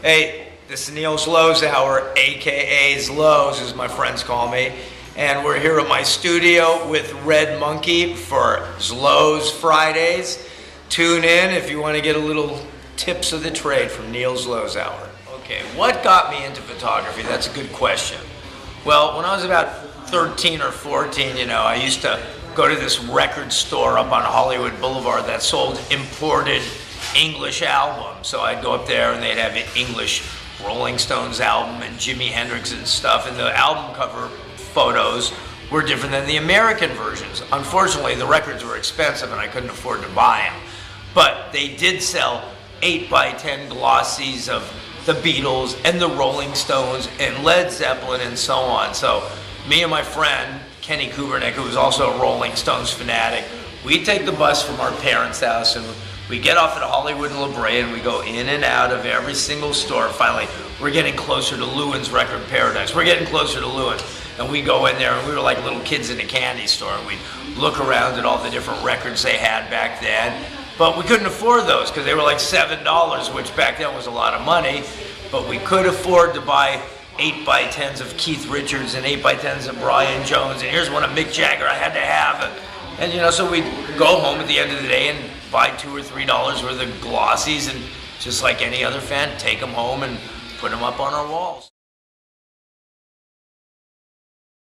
Hey, this is Neil Zlozower, aka Zloz, as my friends call me, and we're here at my studio with Red Monkey for Zloz Fridays. Tune in if you want to get a little tips of the trade from Neil Zlozower. Okay, what got me into photography? That's a good question. Well, when I was about 13 or 14, I used to go to this record store up on Hollywood Boulevard that sold imported English albums. So I'd go up there and they'd have an English Rolling Stones album and Jimi Hendrix and stuff, and the album cover photos were different than the American versions. Unfortunately, the records were expensive and I couldn't afford to buy them. But they did sell 8x10 glossies of the Beatles and the Rolling Stones and Led Zeppelin and so on. So me and my friend, Kenny Kubernick, who was also a Rolling Stones fanatic, we'd take the bus from our parents' house and we get off at Hollywood and La Brea and we go in and out of every single store. Finally, we're getting closer to Lewin's Record Paradise. We're getting closer to Lewin. And we go in there and we were like little kids in a candy store. And we'd look around at all the different records they had back then. But we couldn't afford those because they were like $7, which back then was a lot of money. But we could afford to buy 8x10s of Keith Richards and 8x10s of Brian Jones. And here's one of Mick Jagger I had to have. And so we'd go home at the end of the day and buy $2 or $3 worth of glossies, and just like any other fan, take them home and put them up on our walls.